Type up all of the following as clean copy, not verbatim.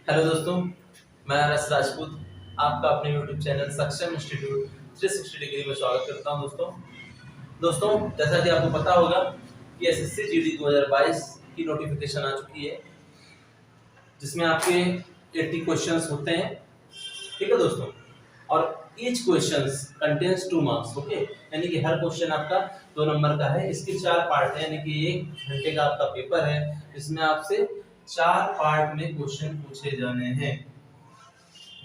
Hello दोस्तों, मैं रस राजपूत आपका अपने यूट्यूब चैनल सक्षम इंस्टीट्यूट 360 डिग्री में स्वागत करता हूं। दोस्तों जैसा कि आपको पता होगा कि एसएससी जीडी 2022 की नोटिफिकेशन आ चुकी है, जिसमें आपके 80 क्वेश्चंस होते हैं। ठीक है दोस्तों, और each questions contains 2 marks. Okay, यानी कि हर क्वेश्चन आपका 2 नंबर का है। इसके 4 पार्ट है, यानी कि 1 घंटे का आपका पेपर है, इसमें आपसे 4 पार्ट में क्वेश्चन पूछे जाने हैं,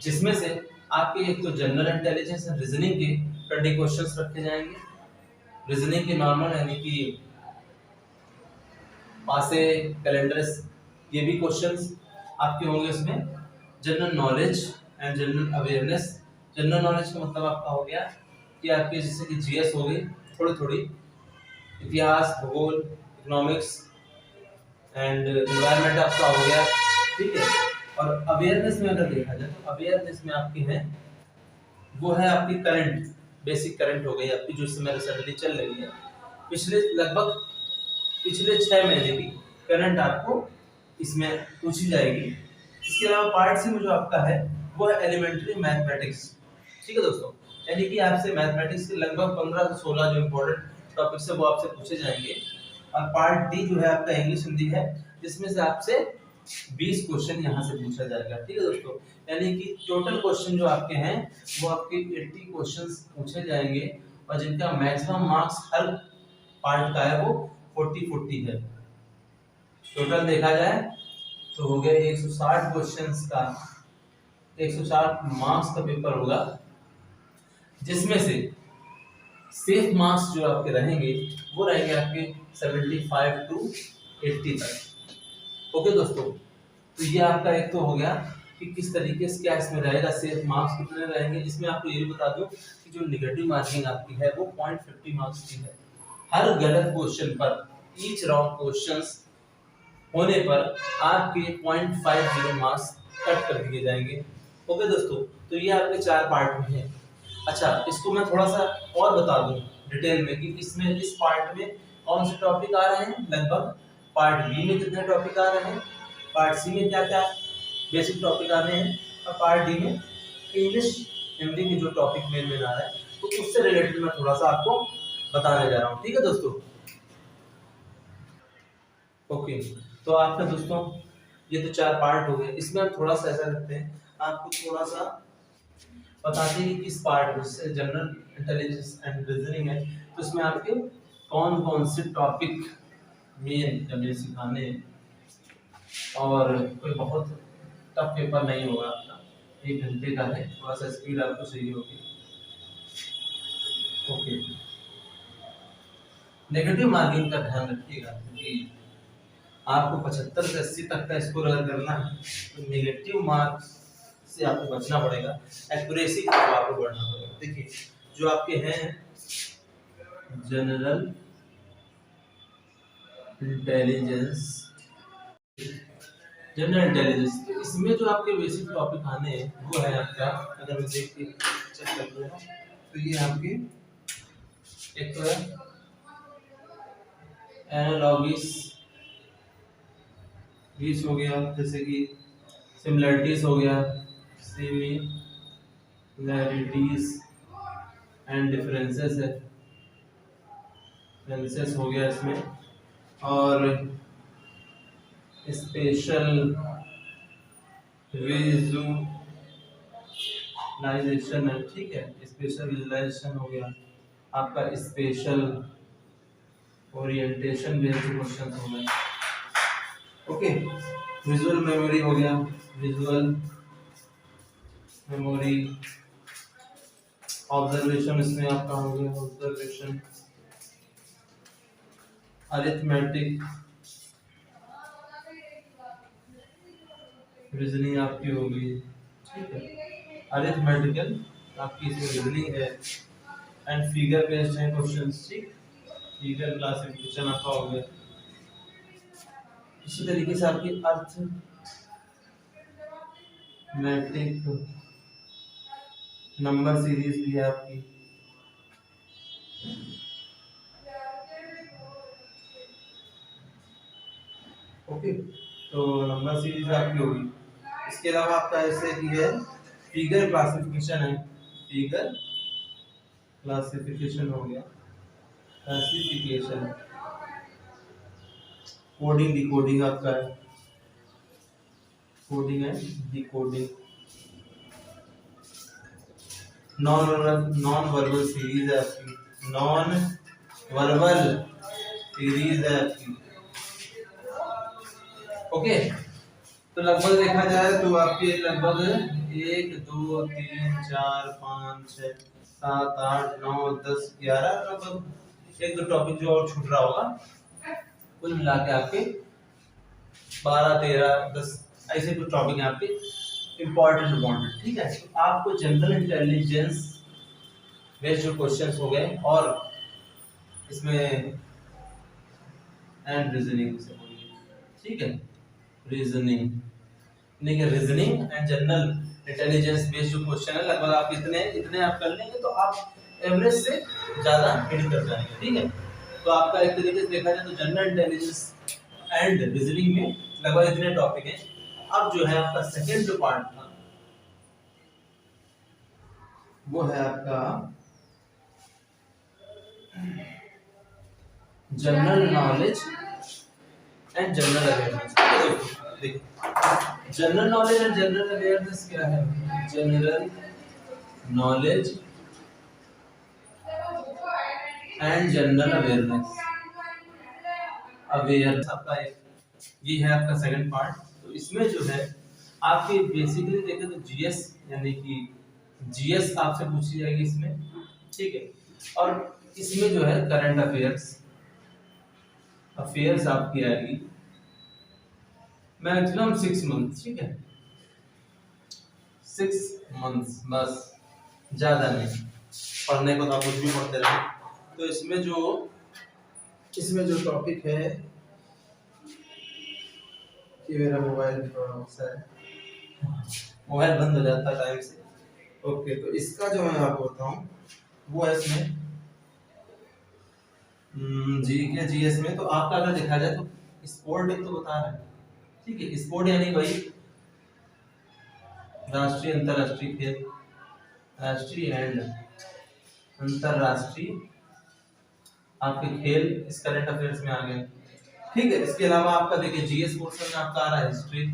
जिसमें से आपके एक तो जनरल इंटेलिजेंस एंड रीजनिंग के 20 क्वेश्चंस रखे जाएंगे। रीजनिंग के नॉर्मल यानी कि पासे कैलेंडर्स, ये भी क्वेश्चंस आपके होंगे इसमें। General knowledge and general awareness. General knowledge का मतलब आपका हो गया कि आपके जैसे कि जीएस हो गई, थोड़ी थोड़ी इतिहास, भूगोल, इकोनॉमिक्स एंड एनवायरनमेंट आपका हो गया। ठीक है, और अवेयरनेस में अगर देखा जाए तो अवेयरनेस में आपकी है वो है आपकी करंट, बेसिक करंट हो गई आपकी, जो इस समय रिसेंटली चल रही है। पिछले 6 महीने की करंट आपको इसमें पूछी जाएगी। इसके अलावा पार्ट सी में जो आपका है वो है एलिमेंट्री मैथमेटिक्स। ठीक है दोस्तों, यानी कि आपसे मैथमेटिक्स के लगभग 15 से 16 जो इम्पोर्टेंट टॉपिक्स है वो आपसे पूछे जाएंगे। और पार्ट डी जो है आपका इंग्लिश हिंदी है, जिसमें से आपसे 20 क्वेश्चन यहाँ से पूछा जाएगा। ठीक है दोस्तों, यानी कि टोटल क्वेश्चन जो आपके हैं वो आपके 80 क्वेश्चंस पूछे जाएंगे, और जिनका मैक्सिमम मार्क्स हर पार्ट का है वो 40 है। टोटल देखा जाए तो हो गया 160 क्वेश्चंस का, 160 मार्क्स का पेपर होगा, जिसमें से सेफ मार्क्स जो आपके रहेंगे वो रहेंगे आपके 75 टू 80 तक। ओके दोस्तों, तो ये आपका एक तो हो गया कि किस तरीके से क्या इसमें रहेगा, सेफ मार्क्स कितने रहेंगे। इसमें आपको ये भी बता दूं कि जो नेगेटिव मार्किंग आपकी है वो 0.50 मार्क्स की है। हर गलत क्वेश्चन पर, ईच रॉन्ग क्वेश्चंस होने पर आपके 0.50 मार्क्स कट कर दिए जाएंगे। ओके दोस्तों, तो ये आपके 4 पार्ट में है। अच्छा, इसको मैं थोड़ा सा और बता दूं डिटेल में कि इसमें इस पार्ट में कौन से टॉपिक आ रहे हैं, लगभग पार्ट बी में कितने टॉपिक आ रहे हैं, पार्ट सी में क्या क्या बेसिक टॉपिक आ रहे हैं, और पार्ट डी में इंग्लिश हिंदी के जो टॉपिक मेन मेन आ रहा है, तो उससे रिलेटेड मैं थोड़ा सा आपको बताने जा रहा हूँ। ठीक है दोस्तों, ओके। तो आपका दोस्तों ये तो 4 पार्ट हो गए। इसमें हम थोड़ा सा ऐसा करते हैं, आपको थोड़ा सा बताते हैं कि किस पार्ट में, जैसे जनरल इंटेलिजेंस एंड रीजनिंग है, तो इसमें आपके कौन कौन से टॉपिक मेन हमें सिखाने हैं। और कोई बहुत टफ पेपर नहीं होगा आपका, 1 घंटे का है, थोड़ा सा स्पीड आपको चाहिए होगी। ओके, नेगेटिव मार्किंग का ध्यान रखिएगा, क्योंकि आपको 75 से 80 तक का स्कोर अगर करना है तो नेगेटिव मार्क्स से आपको बचना पड़ेगा, एक्यूरेसी को आपको बढ़ाना पड़ेगा। देखिए, जो आपके हैं जनरल इंटेलिजेंस, इसमें जो आपके बेसिक टॉपिक आने हैं वो है आपका, अगर मैं देख के चेक कर दूँ तो ये आपके एक तो है एनालॉगीज, बीच हो गया, जैसे कि सिमिलरिटीज हो गया, सिमिलरिटीज एंड डिफरेंसेस है, डिफरेंसेस हो गया इसमें, और स्पेशल विजुलाइजेशन है। ठीक है, स्पेशल विजुलाइजेशन हो गया आपका, स्पेशल ओरिएंटेशन बेस्ड क्वेश्चन हो गए। ओके, विजुअल मेमोरी हो गया, विजुअल मेमोरी, ऑब्जर्वेशन इसमें आपका हो गया, ऑब्जर्वेशन, अरिथमेटिक रीजनिंग आपकी हो गई। ठीक है, अरिथमेटिकल आपकी इसमें रीजनिंग है, एंड फिगर बेस्ड है क्वेश्चंस। ठीक, फिगर क्लासिफिकेशन आपका हो गया। इसी तरीके से आपकी अरिथमेटिक नंबर सीरीज भी है आपकी। ओके, तो नंबर सीरीज आपकी होगी, इसके अलावा आपका ऐसे कि है फिगर क्लासिफिकेशन है, फिगर क्लासिफिकेशन हो गया, क्लासिफिकेशन, कोडिंग डिकोडिंग आपका है, कोडिंग है डिकोडिंग, नॉन वर्बल सीरीज है आपकी, नॉन वर्बल सीरीज है आपकी। ओके, तो लगभग देखा जाए तो आपके लगभग 1 2 3 4 5 6 7 8 9 10 11 लगभग एक दो टॉपिक जो और छूट रहा होगा, कुल मिला के आपके 12 13 10 ऐसे कुछ टॉपिक हैं आपके इम्पोर्टेंट। ठीक है, तो आपको जनरल इंटेलिजेंस बेस्ड जो क्वेश्चंस हो गए और इसमें एंड रीजनिंग से बोलिए, ठीक है, रीजनिंग नहीं है, reasoning and general intelligence based जो क्वेश्चन है लगभग आप इतने इतने आप कर लेंगे तो आप एवरेज से ज्यादा हिट कर जाएंगे। ठीक है, तो आपका एक तरीके से देखा जाए तो जनरल इंटेलिजेंस एंड रीजनिंग में लगभग इतने टॉपिक हैं। अब जो है आपका सेकंड जो पार्ट था वो है आपका general knowledge and general awareness. देखिए, general knowledge and general awareness क्या है? General knowledge and general awareness, awareness आपका ये है आपका सेकंड पार्ट। तो इसमें जो है आपके बेसिकली देखें तो जीएस यानी कि जीएस आपसे पूछी जाएगी इसमें, ठीक है, और इसमें जो है करंट अफेयर्स अफेयर्स आपकी आएगी मैक्सिमम 6 मंथ, ठीक है, 6 मंथ्स बस, ज्यादा नहीं, पढ़ने को तो आप कुछ भी पढ़ते रहे। तो इसमें जो टॉपिक है कि मेरा मोबाइल थोड़ा सा है, मोबाइल बंद हो जाता है टाइम से। ओके, तो इसका जो मैं आपको बताऊं वो है इसमें जी के जीएस में। तो आपका अगर देखा जाए तो स्पोर्ट एक तो बता रहा है, ठीक है, स्पोर्ट यानी भाई राष्ट्रीय अंतरराष्ट्रीय खेल, राष्ट्रीय एंड अंतरराष्ट्रीय आपके खेल इस करंट अफेयर्स में आ गए, ठीक है। इसके अलावा आपका देखिए जीएस पोर्शन में आपका आ रहा है हिस्ट्री,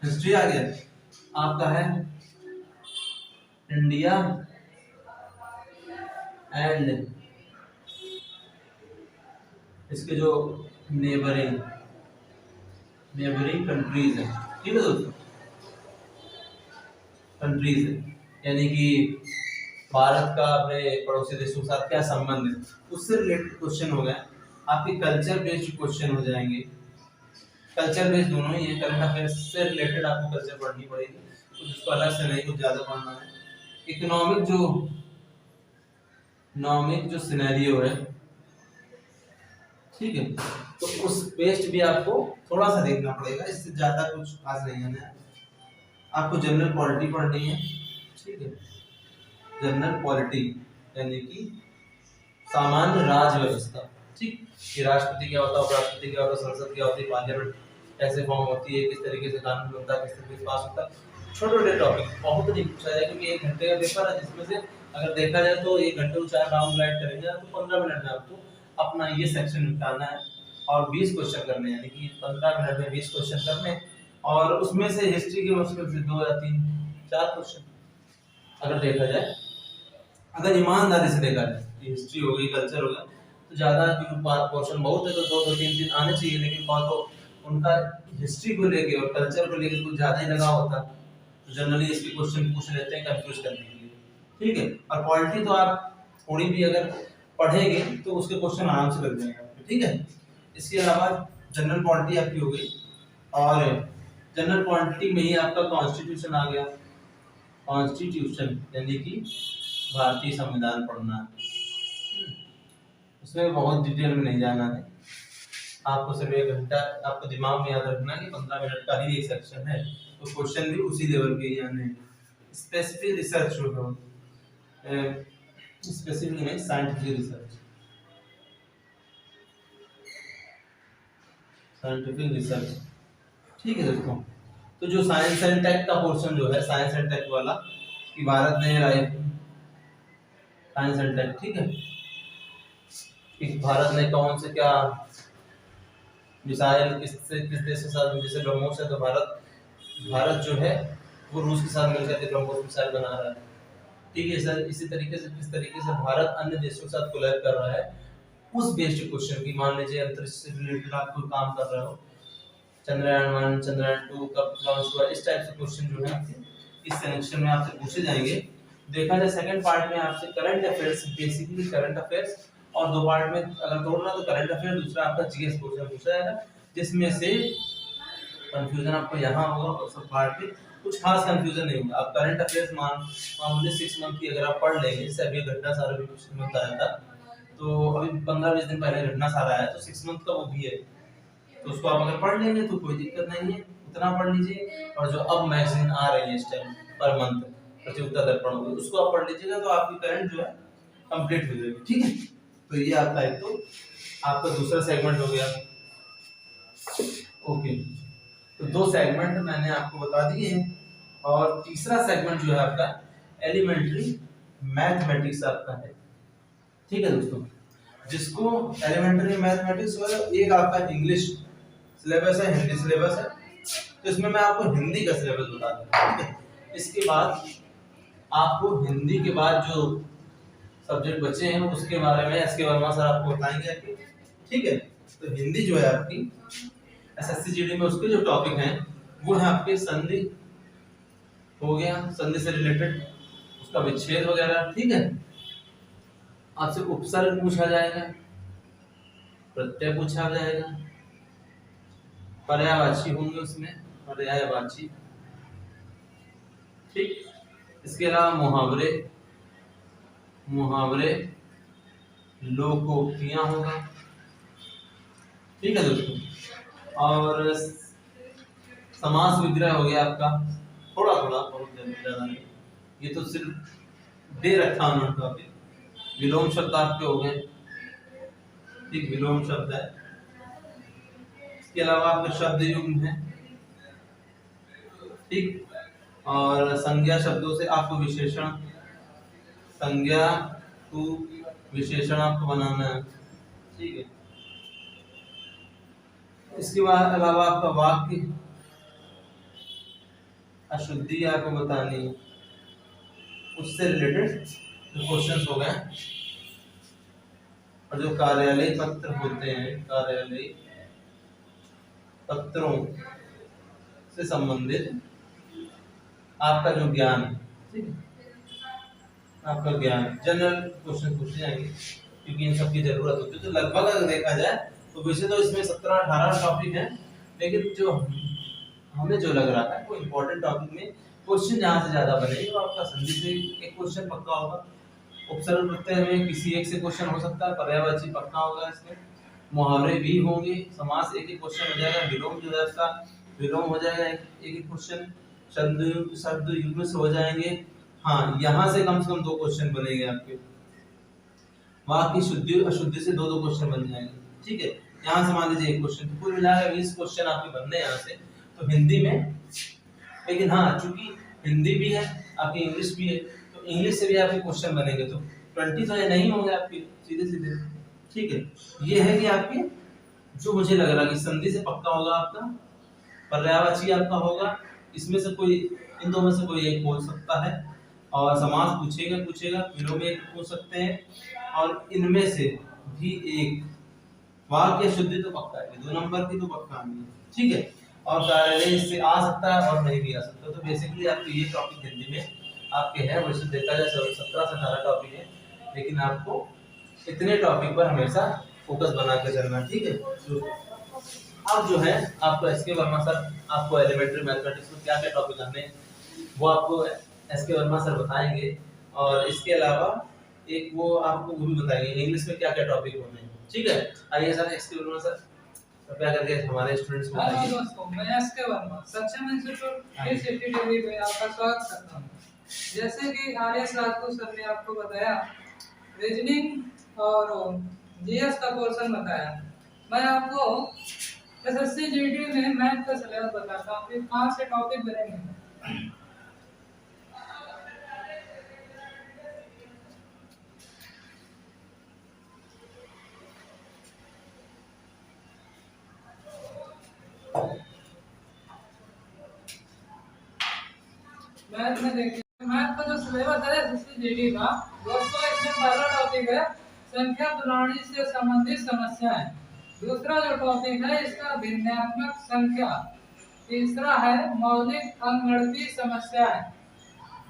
हिस्ट्री आ गया आपका है इंडिया एंड इसके जो नेबरिंग कंट्रीज है, ठीक है दोस्तों, कंट्रीज है यानी कि भारत का अपने पड़ोसी देशों के साथ क्या संबंध है, उससे रिलेटेड क्वेश्चन हो गया। आपके कल्चर बेस्ड क्वेश्चन हो जाएंगे, कल्चर बेस्ड दोनों ही है, करंट अफेयर्स से रिलेटेड आपको कल्चर पढ़नी पड़ेगी, तो उसको अलग से नहीं, कुछ ज्यादा पढ़ना है। इकोनॉमिक जो सिनेरियो है, ठीक है, तो उस बेस्ड भी आपको थोड़ा सा देखना पड़ेगा, इससे ज्यादा कुछ खास नहीं है। आपको जनरल पॉलिटी पढ़नी है, ठीक है, जनरल पॉलिटी यानी कि सामान्य राज व्यवस्था, ठीक, कि राष्ट्रपति क्या होता है, उपराष्ट्रपति क्या होता है, संसद क्या होती है, पार्लियामेंट कैसे फॉर्म होती है, किस तरीके से कानून बनता है, किस तरीके से पास होता है, छोटे छोटे टॉपिक बहुत नहीं पूछा जाएगा क्योंकि 1 घंटे का पेपर है, जिसमें से अगर देखा जाए तो 1 घंटे को 4 राउंड लाइट करेंगे तो 15 मिनट में आपको अपना ये सेक्शन निपटाना है और 20 क्वेश्चन करने हैं, यानी कि 15 मिनट में 20 क्वेश्चन करने, और उसमें से हिस्ट्री के मुश्किल से 2 या 3 4 क्वेश्चन अगर देखा जाए, अगर ईमानदारी से देखा जाए, हिस्ट्री हो गई, कल्चर हो गया, तो ज्यादा पोर्शन बहुत है तो 2-3 आने चाहिए, लेकिन बहुत तो उनका हिस्ट्री को लेके और कल्चर को लेके कुछ ज्यादा ही लगाव होता है, तो जनरली इसके क्वेश्चन पूछ लेते हैं कंफ्यूज करने के लिए, ठीक है। और पॉलिटी तो आप थोड़ी भी अगर पढ़ेंगे तो उसके क्वेश्चन आराम से लग जाएंगे आपको, ठीक है। इसके अलावा जनरल पॉलिटी आपकी हो गई, और जनरल पॉलिटी में ही आपका कॉन्स्टिट्यूशन आ गया, कॉन्स्टिट्यूशन यानी कि भारतीय संविधान पढ़ना है, उसमें बहुत डिटेल में नहीं जाना है, आपको सिर्फ 1 घंटा आपको दिमाग में याद रखना है कि 15 मिनट का ही एक सेक्शन है, तो क्वेश्चन भी उसी लेवल के ही आने हैं। स्पेसिफिक रिसर्च हो, स्पेसिफिक नहीं, साइंटिफिक रिसर्च, साइंटिफिक रिसर्च, ठीक है दोस्तों। तो जो साइंस एंड टेक का पोर्शन जो है, साइंस एंड टेक वाला, कि भारत ने साइंस एंड टेक, ठीक है, कि भारत ने कौन से क्या मिसाइल किस देश के साथ, जैसे ब्रह्मोस है तो भारत जो है वो रूस के साथ मिलकर के ब्रह्मोस मिसाइल बना रहा है, ठीक है सर। इसी तरीके से किस तरीके से भारत अन्य देशों के साथ कोलैब कर रहा है, उस बेस्ड क्वेश्चन की, मान लीजिए अंतरिक्ष से रिलेटेड आप कोई काम कर रहे हो, चंद्रयान 1 चंद्रयान 2 कब लॉन्च हुआ, इस टाइप से क्वेश्चन जो है आपके इस सेक्शन में आपसे पूछे जाएंगे। देखा जाए सेकंड पार्ट में आपसे current affairs, basically current affairs, और दो पार्ट में अगर तोड़ना तो करंट अफेयर, दूसरा आपका जीएस क्वेश्चन पूछा जाएगा, जिसमें से कंफ्यूजन आपको यहाँ होगा और सब पार्ट में कुछ खास कंफ्यूजन नहीं होगा। आप करंट अफेयर्स मामूली 6 मंथ की अगर आप पढ़ लेंगे, जैसे अभी घटना सारा भी कुछ मंथ आया था, तो अभी 15-20 दिन पहले घटना सारा आया, तो 6 मंथ का वो भी है, तो उसको आप अगर पढ़ लेंगे तो कोई दिक्कत नहीं है, उतना पढ़ लीजिए। और जो अब मैगजीन आ रही है इस टाइम पर मंथ, प्रतियोगिता दर्पण होगी, उसको आप पढ़ लीजिएगा, तो आपकी करंट जो है कंप्लीट हो जाएगी, ठीक है। तो ये आपका एक तो आपका दूसरा सेगमेंट हो गया, ओके। तो 2 सेगमेंट मैंने आपको बता दिए हैं, और तीसरा सेगमेंट जो है आपका एलिमेंट्री मैथमेटिक्स आपका है, ठीक है दोस्तों। जिसको एलिमेंट्री मैथमेटिक्स वाला, एक आपका इंग्लिश सिलेबस है, हिंदी सिलेबस है, तो इसमें मैं आपको हिंदी का सिलेबस बता दूंगा, ठीक है। इसके बाद आपको हिंदी के बाद जो सब्जेक्ट बचे हैं उसके बारे में एसके वर्मा सर आपको बताएंगे, ठीक है। तो हिंदी जो है आपकी एसएससी जीडी में उसके जो टॉपिक हैं वो है आपके संधि हो गया, संधि से रिलेटेड उसका विच्छेद वगैरह, ठीक है। आपसे उपसर्ग पूछा जाएगा, प्रत्यय पूछा जाएगा, पर्यायवाची होंगे उसमें, पर्यायवाची, ठीक। इसके अलावा मुहावरे लोकोक्तियां होगा, ठीक है दोस्तों। और समास विग्रह हो गया आपका, थोड़ा थोड़ा, बहुत ज्यादा नहीं, ये तो सिर्फ दे रखा उन्होंने टॉपिक। विलोम शब्द आपके हो गए, ठीक, विलोम शब्द है। इसके अलावा आपके शब्द युग्म है, ठीक। और संज्ञा शब्दों से आपको विशेषण, संज्ञा टू विशेषण आपको बनाना है, ठीक है। इसके बाद अलावा आपका वाक्य अशुद्धि आपको बतानी है, उससे रिलेटेड जो क्वेश्चंस हो गए। और जो कार्यालय पत्र होते हैं, कार्यालय पत्रों से संबंधित आपका जो ज्ञान, ठीक है, आपका ज्ञान, जनरल क्वेश्चन पूछे जाएंगे, क्योंकि इन सब की जरूरत होती है। तो लगभग अगर देखा जाए तो वैसे तो इसमें 17-18 टॉपिक हैं, लेकिन जो हमें जो लग रहा है वो इम्पोर्टेंट टॉपिक में क्वेश्चन जहाँ से ज्यादा बनेंगे वो आपका संधि से एक क्वेश्चन पक्का होगा, उपसर्ग प्रत्यय में किसी एक से क्वेश्चन हो सकता है, पर्यायवाची पक्का होगा, इसमें मुहावरे भी होंगे, समास एक एक क्वेश्चन हो जाएगा, विलोम जो है उसका विलोम हो जाएगा एक एक क्वेश्चन, शब्द युग्म से हो जाएंगे। हाँ, यहाँ से कम 2 क्वेश्चन बनेंगे आपके, वाक्य शुद्धि अशुद्धि से 2 क्वेश्चन बन जाएंगे, ठीक है। यहाँ से मान लीजिए एक क्वेश्चन, कुल मिलाकर 20 क्वेश्चन आपके बनने हैं यहाँ से, तो हिंदी में। लेकिन हाँ, चूंकि हिंदी भी है आपकी, इंग्लिश भी है, तो इंग्लिश से भी आपके क्वेश्चन बनेंगे, तो 20 तो ये नहीं होंगे आपके सीधे सीधे, ठीक है। ये है कि आपके जो मुझे लग रहा है कि संधि से पक्का होगा आपका, पर्यायवाची आपका होगा, इसमें से कोई, इन दो में से कोई एक बोल सकता है, और समास पूछेगा, विलोम एक पूछ सकते हैं, और इनमें से भी एक वाक्य शुद्धि तो पक्का है, 2 नंबर की तो पक्का नहीं है, ठीक है। और कार्यालय इससे आ सकता है और नहीं भी आ सकता। तो बेसिकली आपके ये टॉपिक हिंदी में आपके है, वैसे देखा जाए 17 से 18 टॉपिक है, लेकिन आपको इतने टॉपिक पर हमेशा फोकस बना के चलना, ठीक है। अब जो है आपको एसके वर्मा सर आपको एलिमेंट्री मैथमेटिक्स में क्या क्या टॉपिक आने हैं वो आपको एसके वर्मा सर बताएंगे, और इसके अलावा एक वो आपको वो भी बताएंगे इंग्लिश में क्या क्या टॉपिक होने हैं, ठीक है। आइए सर एसके वर्मा सर कृपया करके हमारे स्टूडेंट्स को बताइए। दोस्तों, मैं एसके वर्मा सक्षम इंस्टीट्यूट 360 डिग्री में आपका स्वागत करता हूं। जैसे कि आरएस राजपूत सर ने आपको बताया, रीजनिंग और जीएस का पोर्शन बताया, मैं आपको एसएससी जीडी में मैथ का सिलेबस बताता हूँ फिर कहाँ से टॉपिक बनेंगे। मैथ में देखिए मैथ का जो सिलेबस है एसएससी जीडी का दोस्तों, इसमें पहला टॉपिक है संख्या प्रणाली से संबंधित समस्याएं। दूसरा जो टॉपिक है इसका भिन्नात्मक संख्या। तीसरा है मौलिक अंकगणितीय समस्याएं।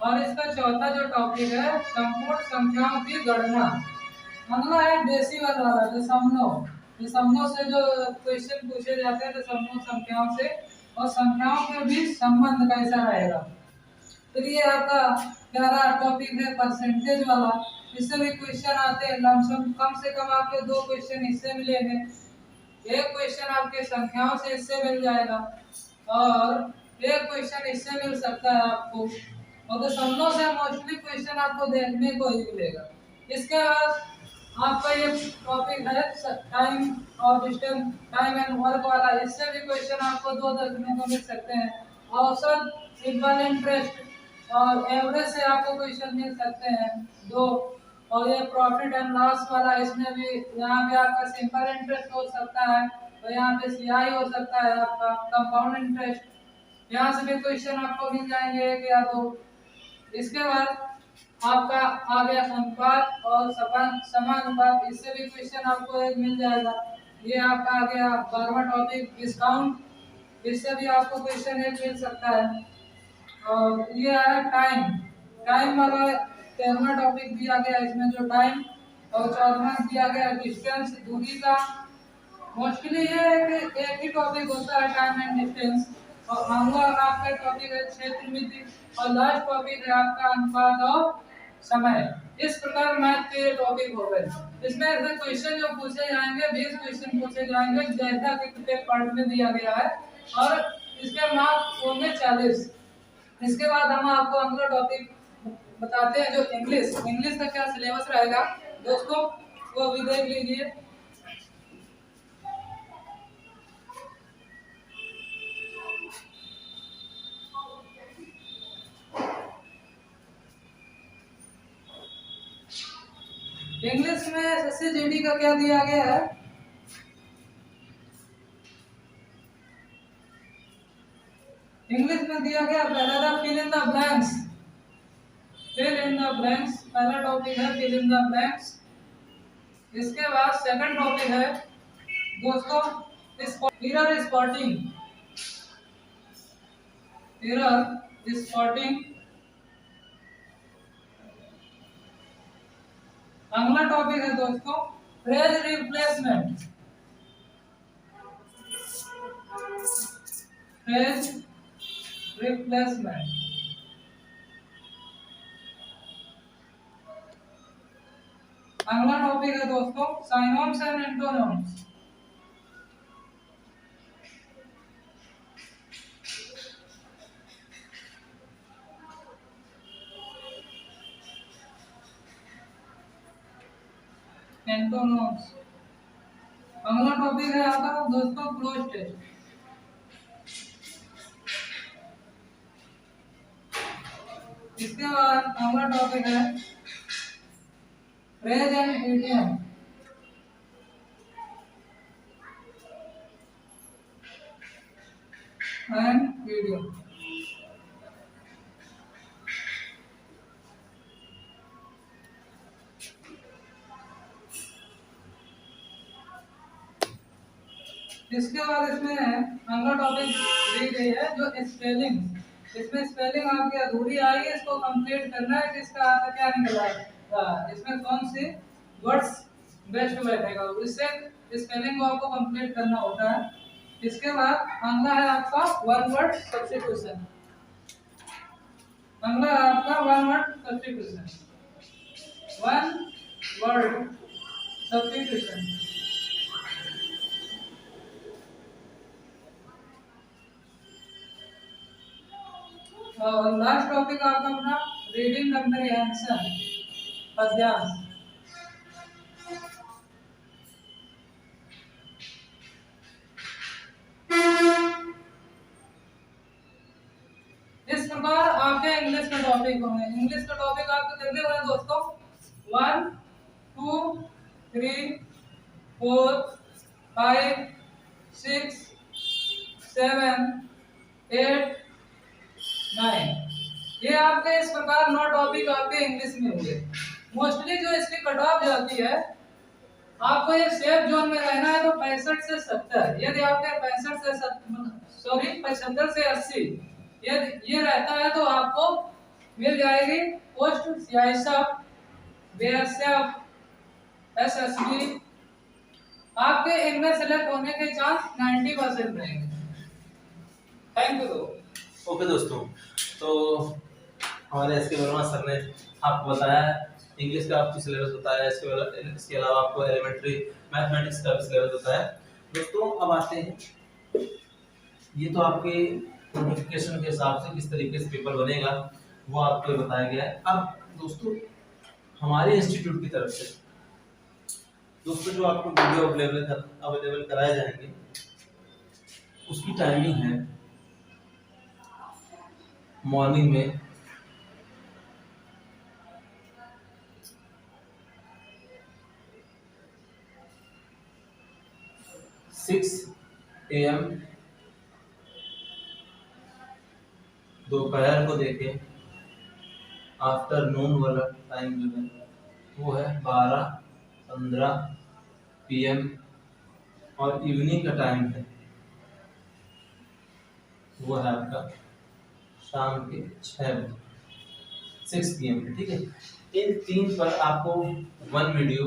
और इसका चौथा जो टॉपिक है संपूर्ण संख्याओं की गणना। अगला है डेसिमल वाला दशमलव से जो क्वेश्चन पूछे जाते हैं दशमलव संख्याओं से, और संख्याओं के बीच संबंध कैसा रहेगा। फिर ये आपका 11 टॉपिक है परसेंटेज वाला। इससे भी क्वेश्चन आते हैं लमसम, कम से कम आपके 2 क्वेश्चन इससे मिलेंगे। एक क्वेश्चन आपके संख्याओं से इससे मिल जाएगा और एक क्वेश्चन इससे मिल सकता है आपको, और दशमलव से मोस्टली क्वेश्चन आपको देखने को ही मिलेगा। इसके बाद आपका ये टॉपिक है टाइम और डिस्टेंस, टाइम एंड वर्क वाला। इससे भी क्वेश्चन आपको 2 देखने को मिल सकते हैं। औसत, सिंपल इंटरेस्ट और एवरेज से आपको क्वेश्चन मिल सकते हैं 2। और ये प्रॉफिट एंड लॉस वाला, इसमें भी यहाँ पे आपका सिंपल इंटरेस्ट हो सकता है और यहाँ पे सीआई हो सकता है आपका कंपाउंड इंटरेस्ट। यहाँ से भी क्वेश्चन आपको मिल जाएंगे 1 या 2। इसके बाद आपका आ गया अनुपात और समानुपात। इससे भी क्वेश्चन आपको एक मिल जाएगा। ये आपका आ गया 12वां टॉपिक डिस्काउंट। इससे भी आपको क्वेश्चन एक मिल सकता है। और ये है टाइम वाला 13वां टॉपिक दिया गया इसमें जो टाइम, और 14वां दिया गया डिस्टेंस, दूरी का। मोस्टली ये है कि एक ही टॉपिक होता है टाइम एंड डिस्टेंस, और अगला आपका टॉपिक है क्षेत्र मिति, और लास्ट टॉपिक है आपका अनुपात और समय। इस प्रकार मैथ के टॉपिक हो गए। इसमें ऐसे क्वेश्चन जो पूछे जाएंगे 20 क्वेश्चन पूछे जाएंगे जैसा कि प्रत्येक पार्ट में दिया गया है, और इसके मार्क्स होंगे 40। इसके बाद हम आपको अगला टॉपिक बताते हैं जो इंग्लिश का क्या सिलेबस रहेगा दोस्तों, वो भी देख लीजिए। इंग्लिश में एसएससी जीडी का क्या दिया गया है। इंग्लिश में दिया गया पहला था फिल इन द ब्लैंक्स। पहला टॉपिक है फिल इन द ब्लैंक्स। इसके बाद सेकंड टॉपिक है दोस्तों एरर स्पॉटिंग। अगला टॉपिक है दोस्तों फ्रेज रिप्लेसमेंट। अगला टॉपिक है दोस्तों साइनोम्स एंड एंटोनिम्स। अगला टॉपिक है आपका दोस्तों क्लोज टेस्ट। इसके बाद अगला टॉपिक है फ्रेज एंड इडियम। इसके बाद इसमें अगला टॉपिक दी गई है जो स्पेलिंग। इसमें स्पेलिंग आपकी अधूरी आई है, इसको कंप्लीट करना है कि इसका आता क्या निकला है, इसमें कौन सी वर्ड्स बेस्ट बैठेगा, इससे स्पेलिंग को आपको कंप्लीट करना होता है। इसके बाद अगला है आपका one word substitution. One word substitution. और लास्ट टॉपिक आपका अपना रीडिंग कंप्रीहेंशन पद्यांश। इस प्रकार आपके इंग्लिश का टॉपिक होंगे। इंग्लिश का टॉपिक आपको जल्दी होना दोस्तों, 1 2 3 4 5 6 7 8 9, ये आपके इस प्रकार 9 टॉपिक आपके इंग्लिश में हुए। मोस्टली जो इसकी कट ऑफ जाती है, आपको ये सेफ जोन में रहना है तो 65 से 70, यदि आपके 75 से 80 यदि ये रहता है तो आपको मिल जाएगी पोस्ट सीआईएसएफ, बीएसएफ, एसएसबी। आपके इनमें सेलेक्ट होने के चांस 90% रहेंगे। Thank you. ओके दोस्तों, तो हमारे एस के वर्मा सर ने आपको बताया इंग्लिश का आपको सिलेबस बताया, इसके अलावा आपको एलिमेंट्री मैथमेटिक्स का भी सिलेबस बताया। दोस्तों अब आते हैं, ये तो आपके नोटिफिकेशन के हिसाब से किस तरीके से पेपर बनेगा वो आपको बताया गया है। अब दोस्तों हमारे इंस्टीट्यूट की तरफ से दोस्तों जो आपको वीडियो अवेलेबल कराए जाएंगे उसकी टाइमिंग है मॉर्निंग में 6 AM, दोपहर को देखें आफ्टरनून वाला टाइम जो है वो है 12-15 PM, और इवनिंग का टाइम है वो है आपका शाम के 6 बजे 6 PM पे, ठीक है। इन 3 पर आपको वन वीडियो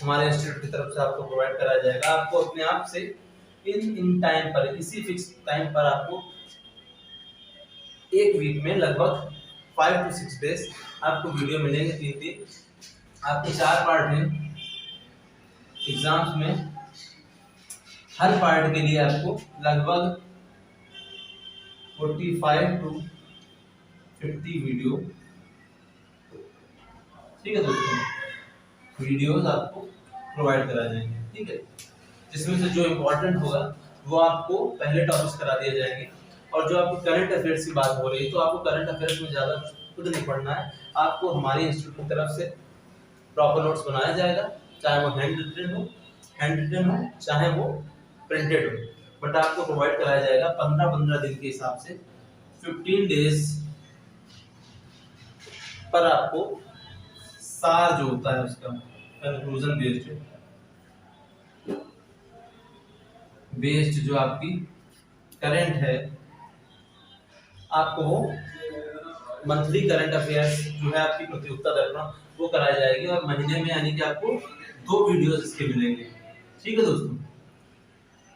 हमारे इंस्टीट्यूट की तरफ से आपको प्रोवाइड कराया जाएगा। आपको अपने आप से इन टाइम पर, इसी फिक्स टाइम पर आपको एक वीक में लगभग 5 to 6 डेज आपको वीडियो मिलेंगे। 3 आपके 4 पार्ट हैं एग्जाम्स में। हर पार्ट के लिए आपको लगभग 45 to 50 वीडियो, ठीक है दोस्तों, वीडियोस आपको प्रोवाइड कराए जाएंगे, ठीक है। जिसमें से जो इम्पोर्टेंट होगा वो आपको पहले टॉपिक्स करा दिए जाएंगे, और जो आपको करंट अफेयर्स की बात हो रही है तो आपको करंट अफेयर्स में ज़्यादा खुद नहीं पढ़ना है, आपको हमारे इंस्टीट्यूट की तरफ से प्रॉपर नोट्स बनाया जाएगा, चाहे वो हैंड रिटन हो चाहे वो प्रिंटेड हो, बट आपको प्रोवाइड कराया जाएगा 15-15 दिन के हिसाब से 15 डेज पर। आपको सार जो होता है उसका कंक्लूजन बेस्ड जो आपकी करंट है, आपको वो मंथली करंट अफेयर्स जो है आपकी प्रतियोगिता दर्पण वो कराई जाएगी, और महीने में यानी कि आपको 2 वीडियोस इसके मिलेंगे, ठीक है दोस्तों।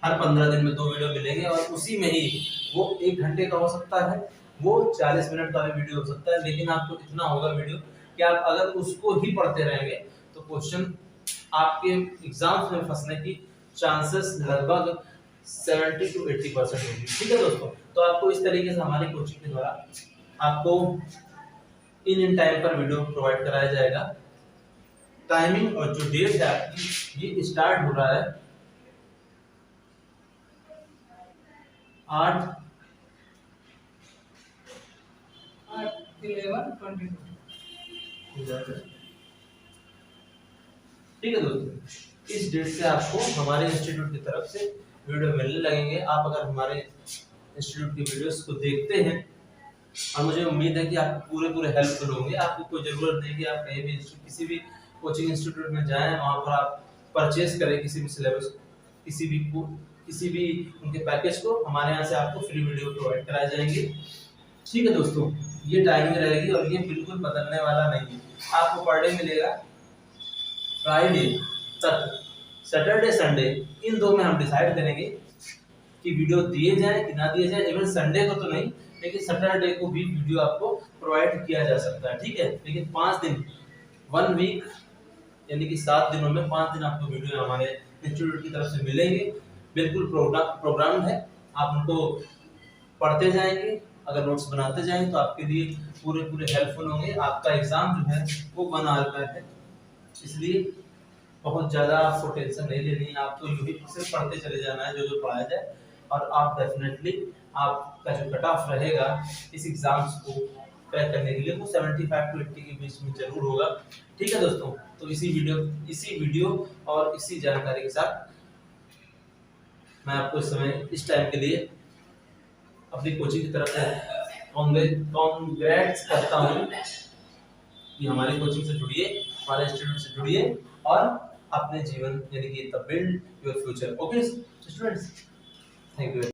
हर 15 दिन में 2 वीडियो मिलेंगे, और उसी में ही वो 1 घंटे का हो सकता है, वो 40 मिनट का भी वीडियो हो सकता है, लेकिन आपको इतना होगा वीडियो कि आप अगर उसको ही पढ़ते रहेंगे तो क्वेश्चन आपके एग्जाम्स में फंसने की चांसेस लगभग 70 to 80% होगी, ठीक है दोस्तों। तो आपको इस तरीके से हमारी कोचिंग के द्वारा आपको इन टाइम पर वीडियो प्रोवाइड कराया जाएगा। टाइमिंग और जो डेट है आपकी, ये स्टार्ट हो रहा है 8/11/22, ठीक है दोस्तों। इस डेट से आपको हमारे इंस्टीट्यूट की तरफ से वीडियो मिलने लगेंगे। आप अगर हमारे इंस्टीट्यूट की वीडियोस को देखते हैं, और मुझे उम्मीद है कि आप पूरे हेल्पफुल होंगे, आपको कोई ज़रूरत नहीं कि आप कहीं भी किसी भी कोचिंग इंस्टीट्यूट में जाएं, वहाँ पर आप परचेज करें किसी भी सिलेबस, किसी भी उनके पैकेज को। हमारे यहाँ से आपको फ्री वीडियो प्रोवाइड कराए जाएंगे, ठीक है दोस्तों। ये टाइमिंग रहेगी और ये बिल्कुल बदलने वाला नहीं है। आपको पर डे मिलेगा फ्राइडे तक, सैटरडे संडे, इन 2 में हम डिसाइड करेंगे कि वीडियो दिए जाए कि ना दिए जाए। इवन संडे को तो नहीं, लेकिन सैटरडे को भी वीडियो आपको प्रोवाइड किया जा सकता है, ठीक है। लेकिन 5 दिन, 1 वीक यानी कि 7 दिनों में 5 दिन आपको वीडियो हमारे इंस्टीट्यूट की तरफ से मिलेंगे। बिल्कुल प्रोग्राम है, आप उनको पढ़ते जाएंगे, अगर नोट्स बनाते जाएं तो आपके लिए पूरे हेल्पफुल होंगे। आपका एग्जाम जो है वो 1 आवर का है, इसलिए बहुत ज़्यादा आपको टेंशन नहीं लेनी है, आपको यूं ही सिर्फ पढ़ते चले जाना है जो जो पढ़ाया जाए, और आप डेफिनेटली आपका जो कट ऑफ रहेगा इस एग्जाम्स को क्रैक करने के लिए वो 75 टू 80 के बीच में जरूर होगा। ठीक है दोस्तों, तो इसी वीडियो और इसी जानकारी के साथ मैं आपको इस समय इस टाइम के लिए अपनी कोचिंग की तरफ से कॉन्ग्रेट्स करता हूँ कि हमारी कोचिंग से जुड़िए, हमारे इंस्टीट्यूट से जुड़िए और अपने जीवन यानी कि the build your future. Okay students, thank you.